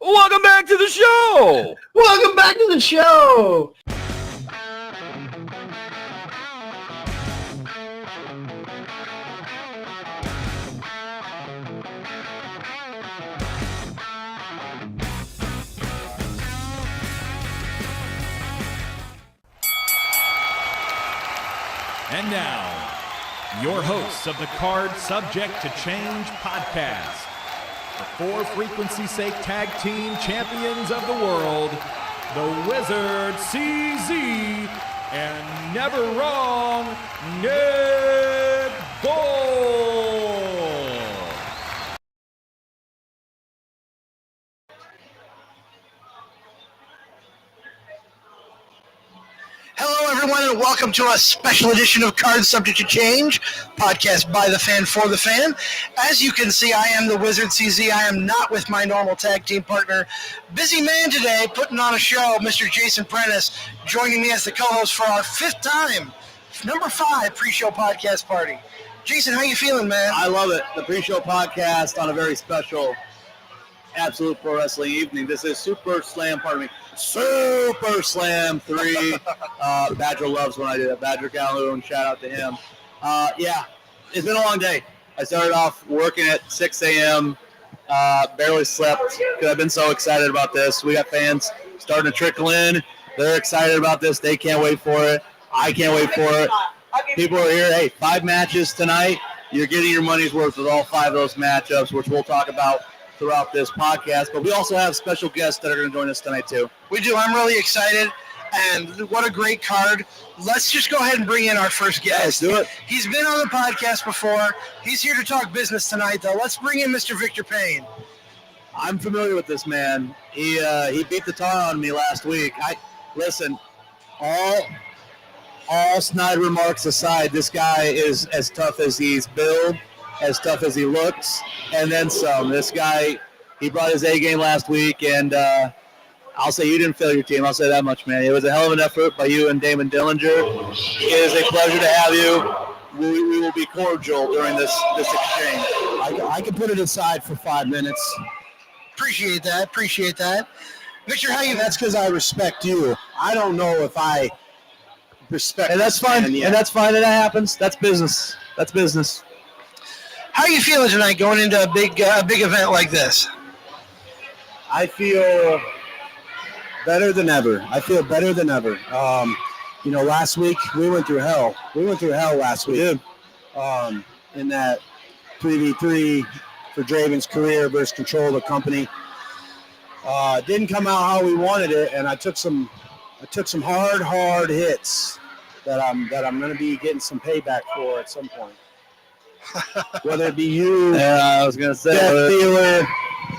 Welcome back to the show! Welcome back to the show! And now, your hosts of the Card Subject to Change podcast, the For Frequency's Sake Tag Team Champions of the World, the Wizard CZ, and Never Wrong, Nick Gold. Hello, everyone, and welcome to a special edition of Cards Subject to Change, podcast by the fan for the fan. As you can see, I am the Wizard CZ. I am not with my normal tag team partner. Busy man today, putting on a show, Mr. Jason Prentice, joining me as the co-host for our fifth time, number 5 Preshow Podcast Party. Jason, how you feeling, man? I love it. The Preshow Podcast on a very special Absolute Pro Wrestling evening. This is Super Slam 3. Badger loves when I do that. Badger Calhoun, shout out to him. Yeah, it's been a long day. I started off working at 6 a.m., barely slept because I've been so excited about this. We got fans starting to trickle in. They're excited about this. They can't wait for it. I can't wait for it. People are here. Hey, 5 matches tonight. You're getting your money's worth with all 5 of those matchups, which we'll talk about throughout this podcast, but we also have special guests that are going to join us tonight too. We do. I'm really excited, and what a great card. Let's just go ahead and bring in our first guest. Let's do it. He's been on the podcast before. He's here to talk business tonight, though. Let's bring in Mr. Victor Payne. I'm familiar with this man. He beat the tar on me last week. Listen, all snide remarks aside, this guy is as tough as he's billed, as tough as he looks, and then some. This guy, he brought his A game last week, and I'll say you didn't fail your team. I'll say that much, man. It was a hell of an effort by you and Damon Dillinger. It is a pleasure to have you. We will be cordial during this exchange. I can put it aside for 5 minutes. Appreciate that. Victor, how you? That's because I respect you. I don't know if I respect. And that's fine. And that's fine. And that happens. That's business. How are you feeling tonight going into a big event like this? I feel better than ever. Last week we went through hell. Last week. We did. In that 3v3 for Draven's career versus Control of the Company. Didn't come out how we wanted it, and I took some hard hits that I'm going to be getting some payback for at some point. Whether it be you, I was going to say, Jeff Feeler,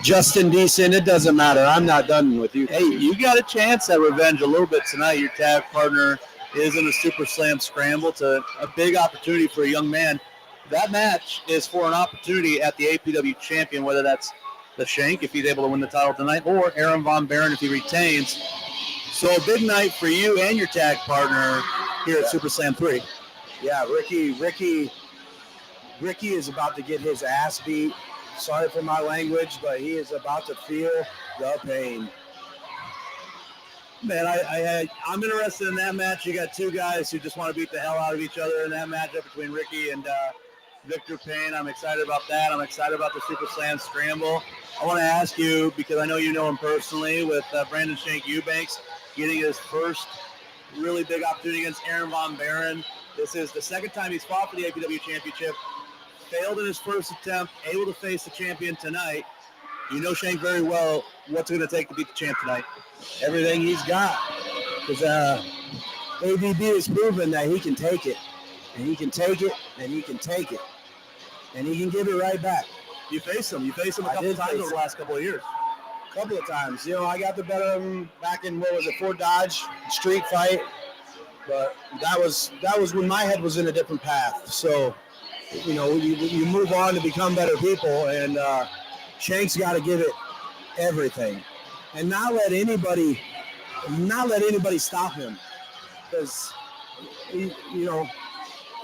Justin Decent, it doesn't matter. I'm not done with you. Hey, you got a chance at revenge a little bit tonight. Your tag partner is in a Super Slam Scramble. It's a big opportunity for a young man. That match is for an opportunity at the APW Champion, whether that's the Shank, if he's able to win the title tonight, or Aaron Von Baron, if he retains. So a big night for you and your tag partner here at Super Slam 3. Yeah, Ricky is about to get his ass beat. Sorry for my language, but he is about to feel the pain. Man, I'm interested in that match. You got 2 guys who just want to beat the hell out of each other in that matchup between Ricky and Victor Payne. I'm excited about that. I'm excited about the Super Slam Scramble. I want to ask you, because I know you know him personally, with Brandon Shank Eubanks getting his first really big opportunity against Aaron Von Baron. This is the second time he's fought for the APW Championship. Failed in his first attempt, able to face the champion tonight. You know Shank very well. What's it going to take to beat the champ tonight? Everything he's got. Because ABB has proven that he can take it. And he can take it, and he can take it. And he can give it right back. You face him. A couple times over the last couple of years. A couple of times. I got the better of him back in, Fort Dodge street fight. But that was when my head was in a different path. So, you move on to become better people, and Shank's got to give it everything, and not let anybody stop him, because he's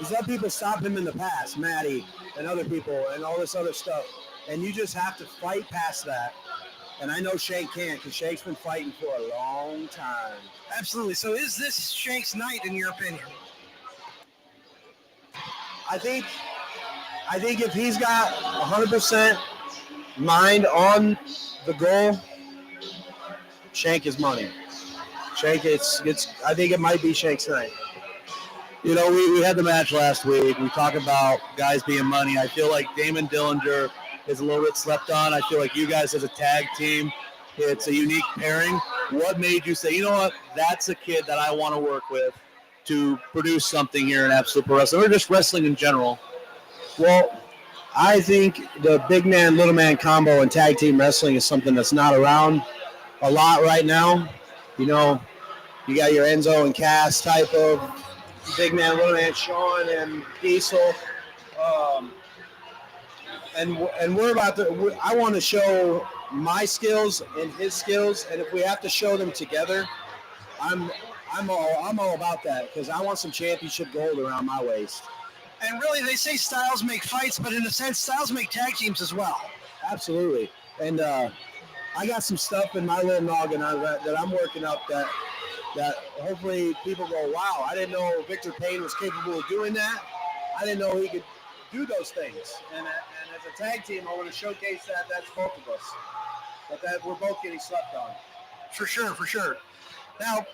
let people stop him in the past, Matty and other people and all this other stuff. And you just have to fight past that. And I know Shank can't, because Shank's been fighting for a long time. Absolutely. So is this Shank's night, in your opinion? I think if he's got 100% mind on the goal, Shank is money. Shank, I think it might be Shank's night. You know, we had the match last week. We talked about guys being money. I feel like Damon Dillinger is a little bit slept on. I feel like you guys as a tag team, it's a unique pairing. What made you say, you know what, that's a kid that I want to work with to produce something here in Absolute Pro Wrestling, or just wrestling in general? Well, I think the big man, little man combo in tag team wrestling is something that's not around a lot right now. You know, you got your Enzo and Cass type of big man, little man, Sean and Diesel. And we're about to, I want to show my skills and his skills. And if we have to show them together, I'm all about that, because I want some championship gold around my waist. And really, they say styles make fights, but in a sense, styles make tag teams as well. Absolutely. And I got some stuff in my little noggin that I'm working up that hopefully people go, wow, I didn't know Victor Payne was capable of doing that. I didn't know he could do those things. And as a tag team, I want to showcase that's both of us. But that we're both getting slept on. For sure, for sure. Now,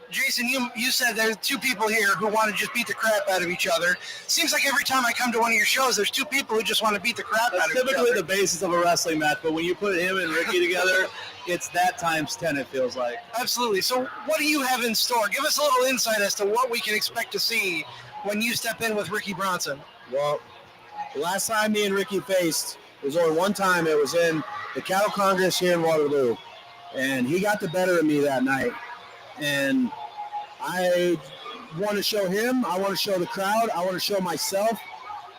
Jason, you said there's two people here who want to just beat the crap out of each other. Seems like every time I come to one of your shows, there's two people who just want to beat the crap out of each other. Typically the basis of a wrestling match, but when you put him and Ricky together, it's that times 10, it feels like. Absolutely. So what do you have in store? Give us a little insight as to what we can expect to see when you step in with Ricky Bronson. Well, the last time me and Ricky faced, it was only one time. It was in the Cattle Congress here in Waterloo. And he got the better of me that night. And I want to show him, I want to show the crowd, I want to show myself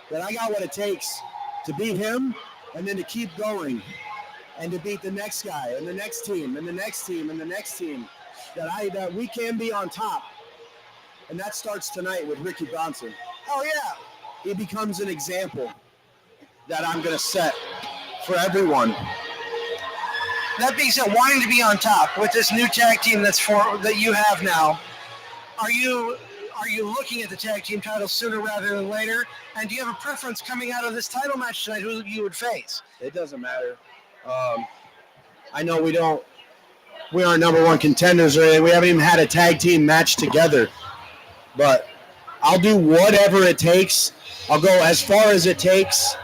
that I got what it takes to beat him, and then to keep going and to beat the next guy and the next team and the next team and the next team, that we can be on top. And that starts tonight with Ricky Bronson. Oh, yeah. He becomes an example that I'm going to set for everyone. That being said, wanting to be on top with this new tag team that you have now, are you looking at the tag team title sooner rather than later? And do you have a preference coming out of this title match tonight who you would face? It doesn't matter. I know we aren't number one contenders or anything. We haven't even had a tag team match together. But I'll do whatever it takes. I'll go as far as it takes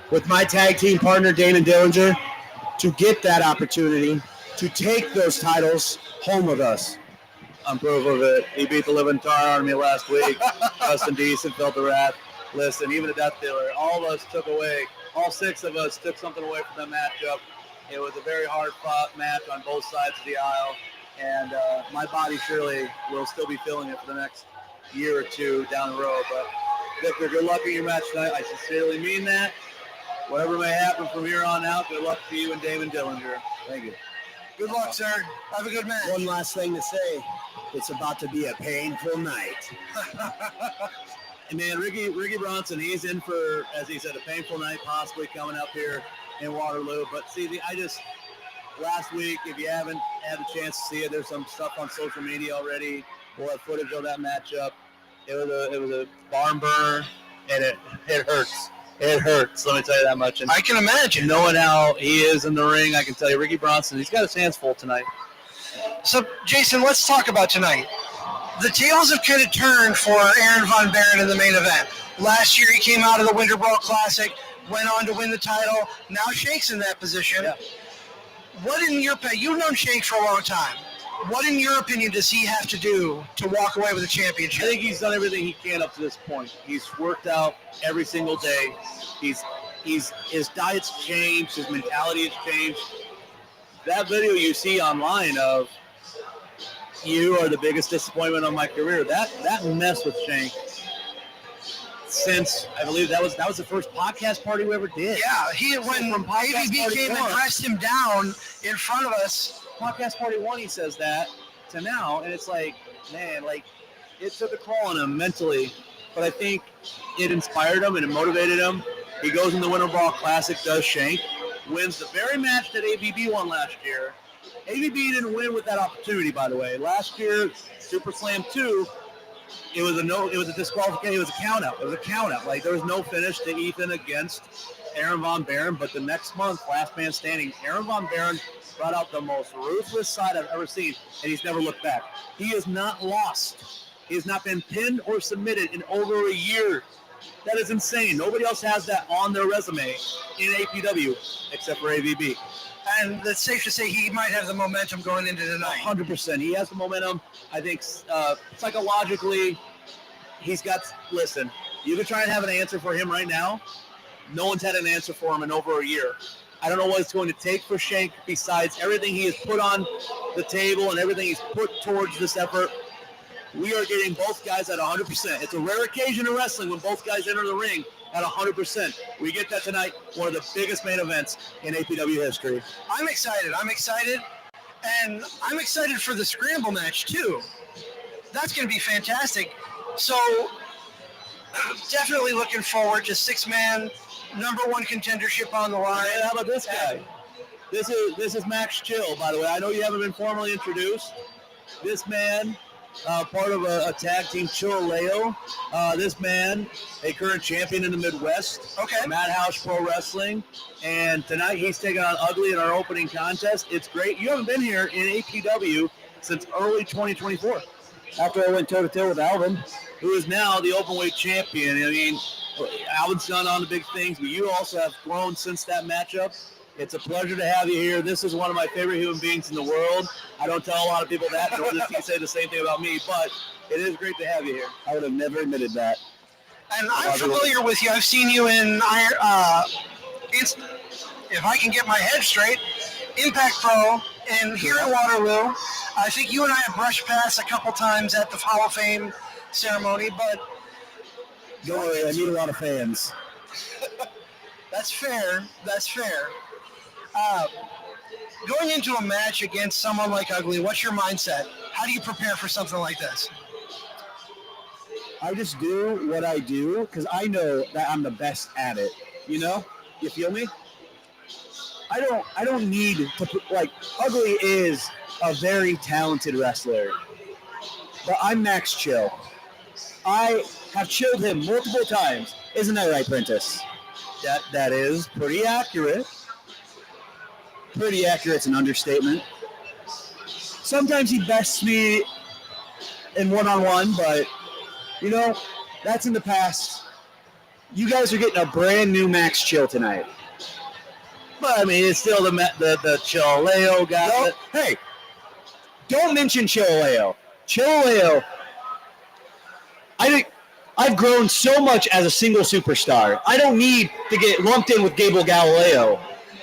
with my tag team partner, Damon Dillinger, to get that opportunity to take those titles home with us. I'm proof of it. He beat the living tar out of me last week. Justin Decent felt the wrath. Listen, even a death dealer, all of us took away, all six of us took something away from the matchup. It was a very hard-fought match on both sides of the aisle, and my body surely will still be feeling it for the next year or two down the road. But Victor, good luck in your match tonight. I sincerely mean that. Whatever may happen from here on out, good luck to you and Damon Dillinger. Thank you. Good luck, sir. Have a good match. One last thing to say. It's about to be a painful night. And man, Ricky Bronson, he's in for, as he said, a painful night possibly coming up here in Waterloo. But see, last week, if you haven't had a chance to see it, there's some stuff on social media already. We'll have footage of that matchup. It was a barn burner, and it hurts. It hurts, let me tell you that much. And I can imagine. knowing how he is in the ring, I can tell you, Ricky Bronson, he's got his hands full tonight. So, Jason, let's talk about tonight. The tables have kind of turned for Aaron Von Baron in the main event. Last year, he came out of the Winter Brawl Classic, went on to win the title. Now Shank's in that position. Yeah. What in your opinion, you've known Shank for a long time. What, in your opinion, does he have to do to walk away with a championship? I think he's done everything he can up to this point. He's worked out every single day. His diet's changed. His mentality has changed. That video you see online of you are the biggest disappointment of my career, that messed with Shank. Since I believe that was the first podcast party we ever did. Yeah, when APW came and pressed him down in front of us. Podcast Party 1, he says that to now, and it's like, man, like it took a call on him mentally, but I think it inspired him and it motivated him, He goes in the Winter Ball Classic, does Shank, wins the very match that AVB won last year. AVB didn't win with that opportunity, by the way. Last year, Super Slam 2, it was a disqualification. It was a count out. Like, there was no finish to Ethan against Aaron Von Baron. But the next month, last man standing, Aaron Von Baron brought out the most ruthless side I've ever seen, and he's never looked back. He has not lost. He has not been pinned or submitted in over a year. That is insane. Nobody else has that on their resume in APW except for AVB. And it's safe to say he might have the momentum going into tonight. 100%. He has the momentum. I think psychologically, he's got. Listen, you can try and have an answer for him right now. No one's had an answer for him in over a year. I don't know what it's going to take for Shank besides everything he has put on the table and everything he's put towards this effort. We are getting both guys at 100%. It's a rare occasion in wrestling when both guys enter the ring at 100%. We get that tonight, one of the biggest main events in APW history. I'm excited, and I'm excited for the scramble match, too. That's going to be fantastic. So, definitely looking forward to six-man, number one contendership on the line. And how about this guy? This is Max Chill, by the way. I know you haven't been formally introduced. This man... part of a tag team, Chillaleo. This man, a current champion in the Midwest. Okay. Madhouse Pro Wrestling. And tonight he's taking on Ugly in our opening contest. It's great. You haven't been here in APW since early 2024. After I went toe-to-toe with Alvin. Who is now the openweight champion. I mean, Alvin's done on the big things, but you also have grown since that matchup. It's a pleasure to have you here. This is one of my favorite human beings in the world. I don't tell a lot of people that, nor does he say the same thing about me, but it is great to have you here. I would have never admitted that. And I'm familiar with you. I've seen you in, if I can get my head straight, Impact Pro, and here in Waterloo. I think you and I have brushed past a couple times at the Hall of Fame ceremony, but... Don't worry, I need a lot of fans. That's fair. Going into a match against someone like Ugly, what's your mindset? How do you prepare for something like this? I just do what I do because I know that I'm the best at it. You know? You feel me? I don't need to like Ugly is a very talented wrestler. But I'm Max Chill. I have chilled him multiple times. Isn't that right, Prentice? That is pretty accurate. Pretty accurate's an understatement. Sometimes he bests me in one-on-one, but, you know, that's in the past. You guys are getting a brand new Max Chill tonight. But, I mean, it's still the Chillaleo guy. No, hey, don't mention Chillaleo. Chillaleo, I think I've grown so much as a single superstar. I don't need to get lumped in with Gable Galileo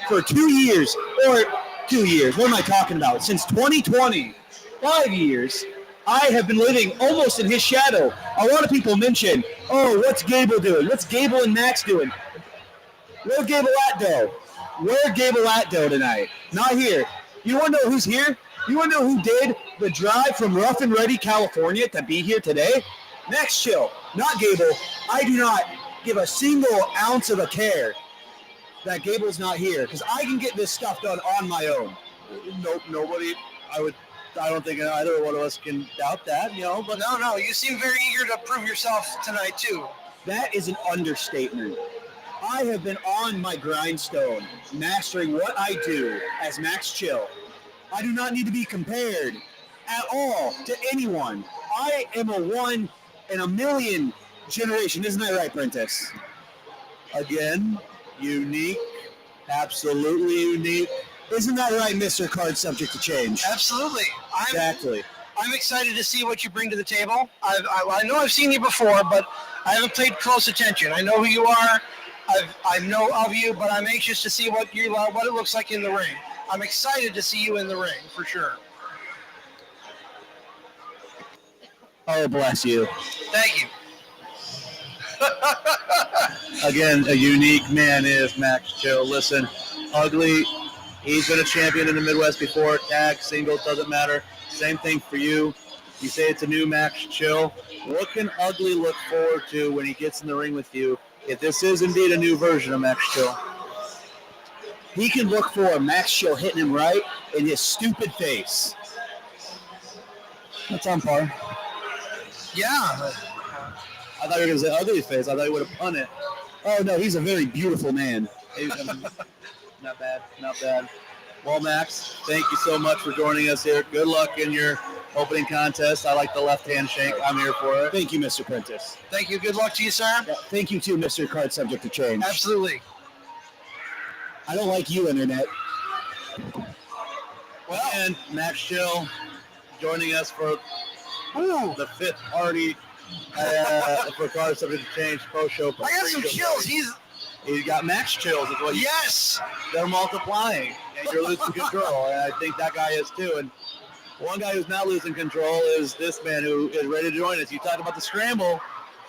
for 2 years. Or 2 years. What am I talking about? Since 2020, 5 years, I have been living almost in his shadow. A lot of people mention, oh, what's Gable doing? What's Gable and Max doing? Where's Gable at, though? Where's Gable at, though, tonight? Not here. You want to know who's here? You want to know who did the drive from Rough and Ready, California to be here today? Max Chill, not Gable. I do not give a single ounce of a care that Gable's not here because I can get this stuff done on my own. Nope, nobody. I don't think either one of us can doubt that, you know. But No, you seem very eager to prove yourself tonight too. That is an understatement. I have been on my grindstone, mastering what I do as Max Chill. I do not need to be compared at all to anyone. I am a one in a million generation. Isn't that right, Prentice? again, unique, absolutely unique. Isn't that right, Mr. Card Subject to Change? Absolutely. Exactly. I'm excited to see what you bring to the table. I know I've seen you before, but I haven't paid close attention. I know who you are. I know of you, but I'm anxious to see what it looks like in the ring. I'm excited to see you in the ring, for sure. Oh, bless you. Thank you. Again, a unique man is Max Chill. Listen, Ugly, he's been a champion in the Midwest before. Tag, single, doesn't matter. Same thing for you. You say it's a new Max Chill. What can Ugly look forward to when he gets in the ring with you if this is indeed a new version of Max Chill. He can look for Max Chill hitting him right in his stupid face. That's on par. Yeah. I thought you were going to say ugly face. I thought he would have punted. Oh, no, he's a very beautiful man. Not bad, not bad. Well, Max, thank you so much for joining us here. Good luck in your opening contest. I like the left-hand shank. I'm here for it. Thank you, Mr. Prentice. Thank you. Good luck to you, sir. Yeah, thank you, too, Mr. Card Subject to Change. Absolutely. I don't like you, Internet. Well, and Max Chill joining us for the fifth party for Card Subject to Change Preshow. I got some chills. He's got Max Chills. Is what Yes. They're multiplying, and you're losing control. And I think that guy is too. And one guy who's not losing control is this man who is ready to join us. You talk about the scramble.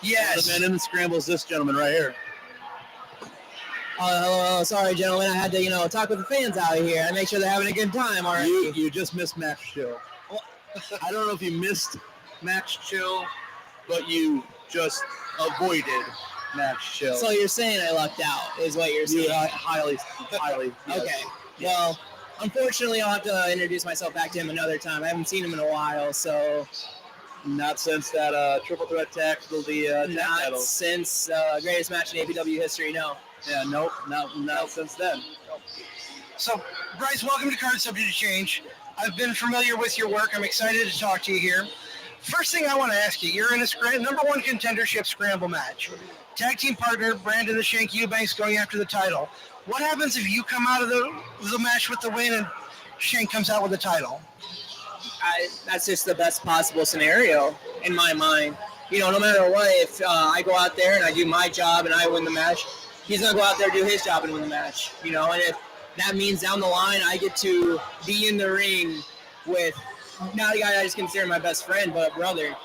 Yes. The man in the scramble is this gentleman right here. Hello, sorry, gentlemen. I had to, talk with the fans out here and make sure they're having a good time. All right. You just missed Max Chill. I don't know if you missed Max Chill, but you just avoided Max Chill. So you're saying I lucked out, is what you're saying? Highly. Yes. Okay. Well, unfortunately, I'll have to introduce myself back to him another time. I haven't seen him in a while, so. Not since that triple threat tag for the tag Not title. since greatest match in APW history, no. Yeah, nope, not since then. So, Bryce, welcome to Card Subject to Change. I've been familiar with your work. I'm excited to talk to you here. First thing I want to ask you, you're in a number one contendership scramble match. Tag team partner, Brandon the Shank Eubanks going after the title. What happens if you come out of the match with the win and Shank comes out with the title? That's just the best possible scenario in my mind. No matter what, if I go out there and I do my job and I win the match, he's going to go out there and do his job and win the match. And if that means down the line I get to be in the ring with not a guy I just consider my best friend, but a brother,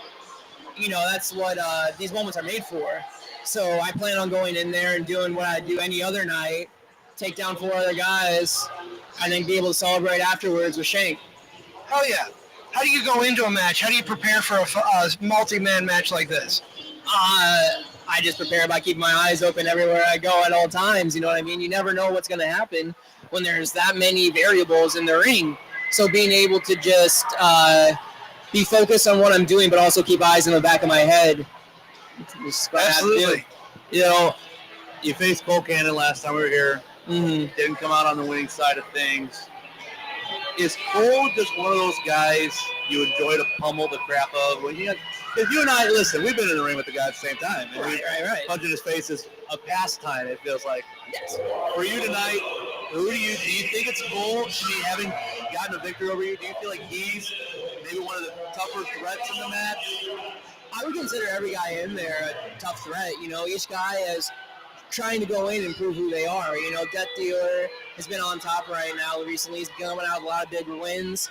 that's what these moments are made for. So I plan on going in there and doing what I do any other night, take down 4 other guys, and then be able to celebrate afterwards with Shank. Oh, yeah. How do you go into a match? How do you prepare for a multi-man match like this? I just prepare by keeping my eyes open everywhere I go at all times. You know what I mean? You never know what's going to happen when there's that many variables in the ring. So being able to just be focused on what I'm doing, but also keep eyes in the back of my head. Absolutely. You faced Cole Cannon last time we were here. Mm-hmm. Didn't come out on the winning side of things. Is Cole just one of those guys you enjoy to pummel the crap of? If you and I, listen, we've been in the ring with the guy at the same time. And Right. Punching his face is a pastime, it feels like. Yes. For you tonight, do you think it's Cole, having gotten a victory over you? Do you feel like he's maybe one of the tougher threats in the match? I would consider every guy in there a tough threat. Each guy is trying to go in and prove who they are. Death Dealer has been on top right now recently. He's coming out with a lot of big wins.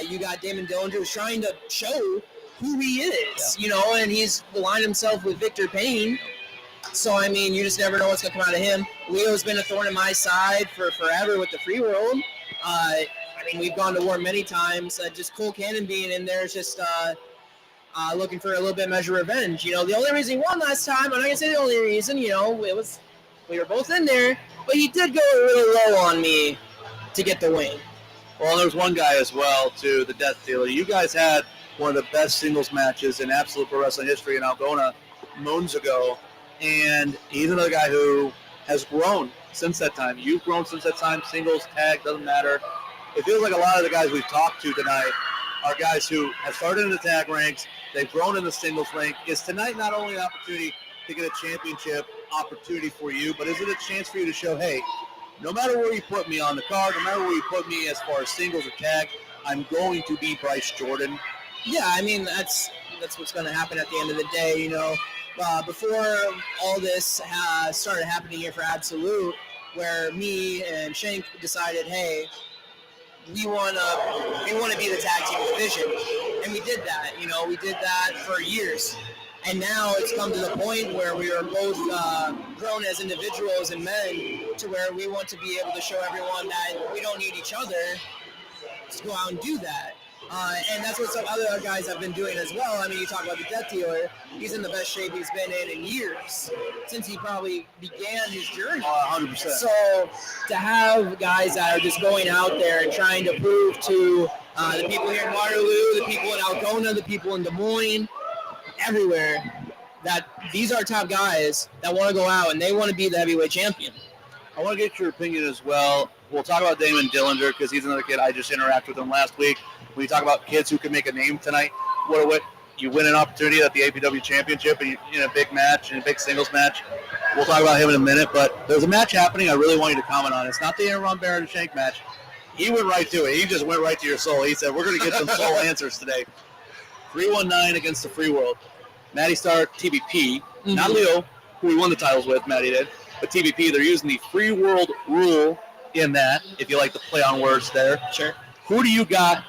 You got Damon Dillinger who's trying to show who he is, and he's aligned himself with Victor Payne. So, you just never know what's going to come out of him. Leo's been a thorn in my side for forever with the free world. We've gone to war many times. Just Cole Cannon being in there is just looking for a little bit measure of revenge. The only reason he won last time, I'm not going to say the only reason, it was we were both in there, but he did go really low on me to get the win. Well, there's one guy as well, too, the Death Dealer. You guys had one of the best singles matches in absolute pro wrestling history in Algona moons ago, and he's another guy who has grown since that time. You've grown since that time, singles, tag, doesn't matter. It feels like a lot of the guys we've talked to tonight are guys who have started in the tag ranks, they've grown in the singles rank. Is tonight not only an opportunity to get a championship opportunity for you, but is it a chance for you to show, hey, no matter where you put me on the card, no matter where you put me as far as singles or tag, I'm going to be Bryce Jordan? Yeah, that's what's going to happen at the end of the day. Before all this started happening here for Absolute, where me and Shank decided, hey, we want to be the tag team division, and we did that. We did that for years, and now it's come to the point where we are both grown as individuals and men, to where we want to be able to show everyone that we don't need each other to go out and do that. And that's what some other guys have been doing as well. I mean, you talk about the Death Dealer. He's in the best shape he's been in years, since he probably began his journey. 100%. So to have guys that are just going out there and trying to prove to the people here in Waterloo, the people in Algona, the people in Des Moines, everywhere, that these are top guys that want to go out and they want to be the heavyweight champion. I want to get your opinion as well. We'll talk about Damon Dillinger because he's another kid. I just interacted with him last week. When you talk about kids who can make a name tonight, what you win an opportunity at the APW Championship and in a big match, in a big singles match. We'll talk about him in a minute, but there's a match happening I really want you to comment on. It's not the Aaron Barrett and Shank match. He went right to it. He just went right to your soul. He said, we're going to get some soul answers today. 319 against the Free World. Matty Star, TBP, not Leo, who we won the titles with, Matty did, but TBP, they're using the Free World rule in that, if you like to play on words there. Sure. Who do you got?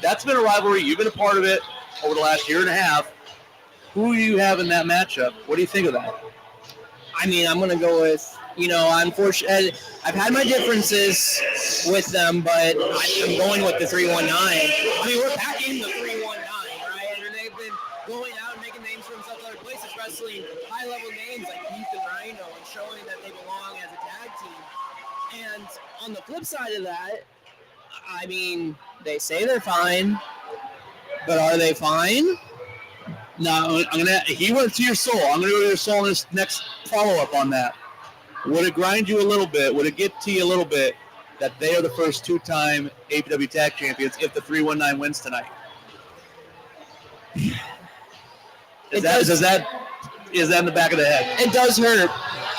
That's been a rivalry. You've been a part of it over the last year and a half. Who do you have in that matchup? What do you think of that? I mean, I'm going to go with, unfortunately, I've had my differences with them, but I'm going with the 319. I mean, we're backing the 319, right? And they've been going out and making names for themselves other places, wrestling high-level names like Keith and Rhino and showing that they belong as a tag team. And on the flip side of that, I mean, they say they're fine, but are they fine? No, he went to your soul. I'm going to go to your soul in this next follow-up on that. Would it grind you a little bit? Would it get to you a little bit that they are the first two-time APW Tag Champions if the 319 wins tonight? Is that in the back of the head? It does hurt.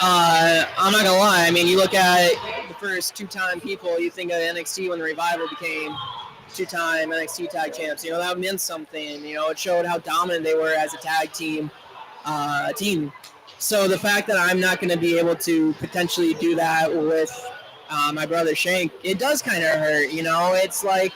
I'm not going to lie. I mean, you look at the first two-time people, you think of NXT when the Revival became two-time NXT tag champs. That meant something. It showed how dominant they were as a tag team. So the fact that I'm not going to be able to potentially do that with my brother Shank, it does kind of hurt. It's like,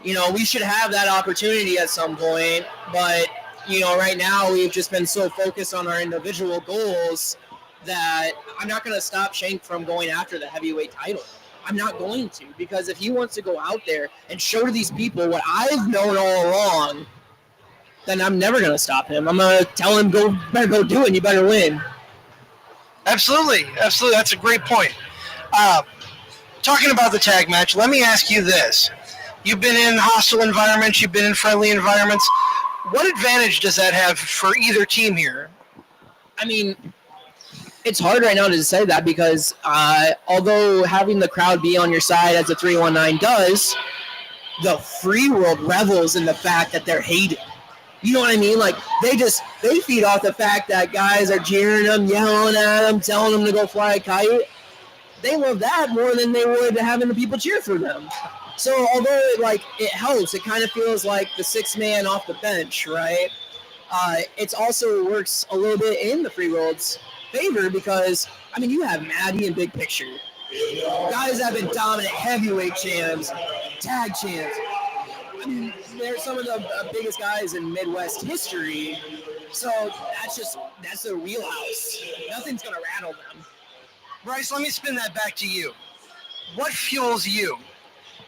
we should have that opportunity at some point, but right now we've just been so focused on our individual goals that I'm not going to stop Shank from going after the heavyweight title. I'm not going to, because if he wants to go out there and show to these people what I've known all along, then I'm never going to stop him. I'm going to tell him, better go do it, and you better win. Absolutely. That's a great point. Talking about the tag match, let me ask you this. You've been in hostile environments, you've been in friendly environments. What advantage does that have for either team here? I mean, it's hard right now to say that because although having the crowd be on your side as the 319 does, the Free World revels in the fact that they're hated. You know what I mean? Like, they feed off the fact that guys are cheering them, yelling at them, telling them to go fly a kite. They love that more than they would having the people cheer for them. So although it helps, it kind of feels like the sixth man off the bench, right? It also works a little bit in the Free World's favor because, I mean, you have Matty in big picture. Guys that have been dominant heavyweight champs, tag champs. I mean, they're some of the biggest guys in Midwest history. So that's their wheelhouse. Nothing's going to rattle them. Bryce, let me spin that back to you. What fuels you?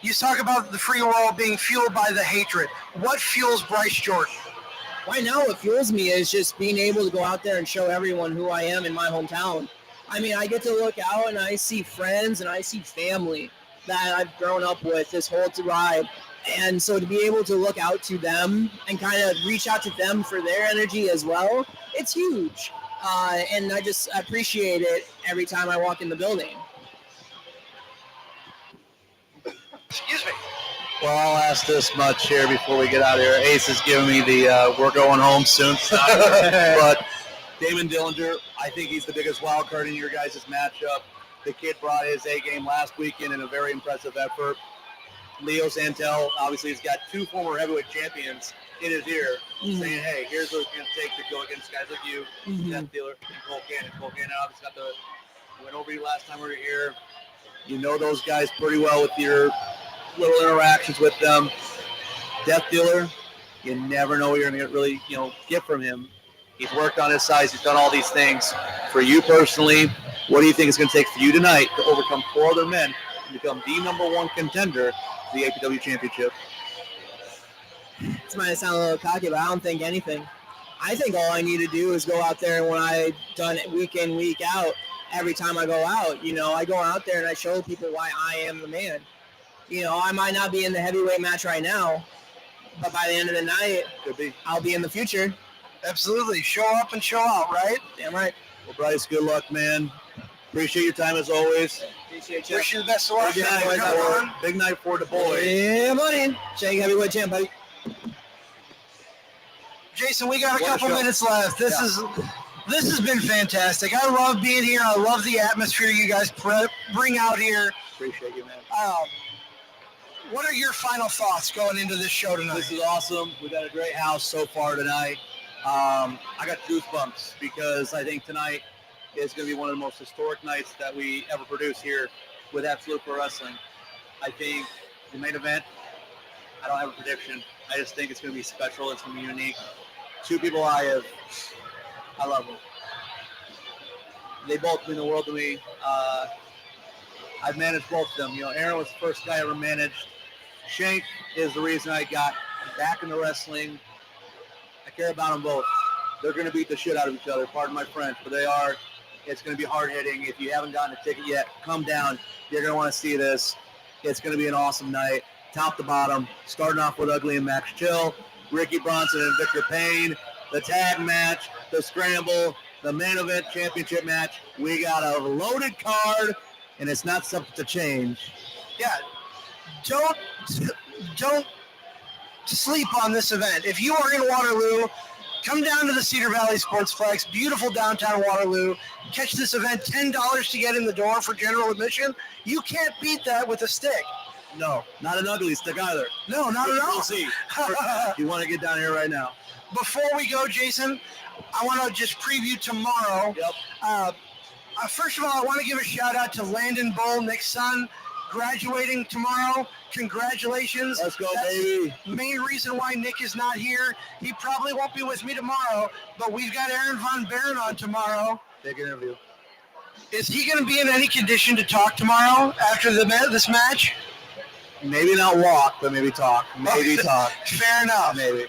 You talk about the Free World being fueled by the hatred. What fuels Bryce Jordan? Right now, what fuels me is just being able to go out there and show everyone who I am in my hometown. I mean, I get to look out and I see friends and I see family that I've grown up with this whole ride. And so to be able to look out to them and kind of reach out to them for their energy as well, it's huge. And I just appreciate it every time I walk in the building. Excuse me. Well, I'll ask this much here before we get out of here. Ace is giving me the we're going home soon sign. But Damon Dillinger, I think he's the biggest wild card in your guys' matchup. The kid brought his A game last weekend in a very impressive effort. Leo Santel, obviously, has got two former heavyweight champions in his ear saying, hey, here's what it's going to take to go against guys like you, Death Dealer, and Cole Cannon. Cole Cannon obviously went over you last time we were here. You know those guys pretty well with your little interactions with them. Death Dealer, you never know what you're going to really, get from him. He's worked on his size. He's done all these things. For you personally, what do you think it's going to take for you tonight to overcome four other men and become the number one contender to the APW Championship? this might sound a little cocky, but I don't think anything. I think all I need to do is go out there, and when I've done it week in, week out, every time I go out, you know, I go out there and I show people why I am the man. You know, I might not be in the heavyweight match right now, but by the end of the night, I'll be in the future. Absolutely. Show up and show out, right? Damn right. Well, Bryce, good luck, man. Appreciate your time as always. Appreciate you. Wish you the best of luck. Big night for the boys. Yeah, buddy. Shank heavyweight champ, buddy. Jason, we got a couple minutes left. This has been fantastic. I love being here. I love the atmosphere you guys bring out here. Appreciate you, man. What are your final thoughts going into this show tonight? This is awesome. We got a great house so far tonight. I got goosebumps because I think tonight is going to be one of the most historic nights that we ever produce here with Absolute Pro Wrestling. I think the main event, I don't have a prediction. I just think it's going to be special. It's going to be unique. Two people I love them. They both mean the world to me. I've managed both of them. You know, Aaron was the first guy I ever managed. Shank is the reason I got back into wrestling. I care about them both. They're going to beat the shit out of each other, pardon my French, but they are. It's going to be hard-hitting. If you haven't gotten a ticket yet, come down. You're going to want to see this. It's going to be an awesome night, top to bottom, starting off with Ugly and Max Chill, Ricky Bronson and Victor Payne, the tag match, the scramble, the main event championship match. We got a loaded card, and it's not subject to change. Yeah. Don't sleep on this event. If you are in Waterloo, come down to the Cedar Valley Sportsplex, beautiful downtown Waterloo. Catch this event, $10 to get in the door for general admission. You can't beat that with a stick. No, not an ugly stick either. No, not at all. We'll see. You want to get down here right now. Before we go, Jason, I want to just preview tomorrow. Yep. First of all, I want to give a shout out to Landon Bull, Nick's son, graduating tomorrow. Congratulations. Let's go, baby. Main reason why Nick is not here. He probably won't be with me tomorrow, but we've got Aaron Von Baron on tomorrow. Big interview. Is he going to be in any condition to talk tomorrow after this match? Maybe not walk, but maybe talk. Maybe talk. Fair enough. Maybe.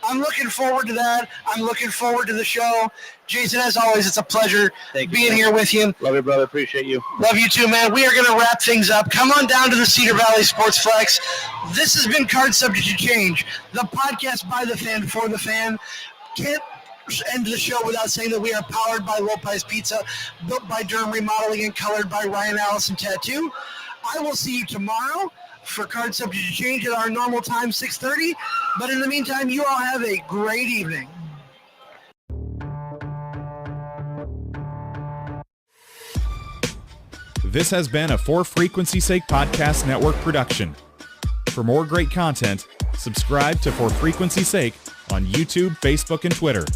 I'm looking forward to that. I'm looking forward to the show. Jason, as always, it's a pleasure being here with you. Love you, brother. Appreciate you. Love you too, man. We are going to wrap things up. Come on down to the Cedar Valley Sportsplex. This has been Card Subject to Change, the podcast by the fan for the fan. Can't end the show without saying that we are powered by Lopez Pizza, built by Durham Remodeling, and colored by Ryan Allison Tattoo. I will see you tomorrow for Card Subject to Change at our normal time, 6:30. But in the meantime, you all have a great evening. This has been a For Frequency's Sake Podcast Network production. For more great content, subscribe to For Frequency's Sake on YouTube, Facebook, and Twitter.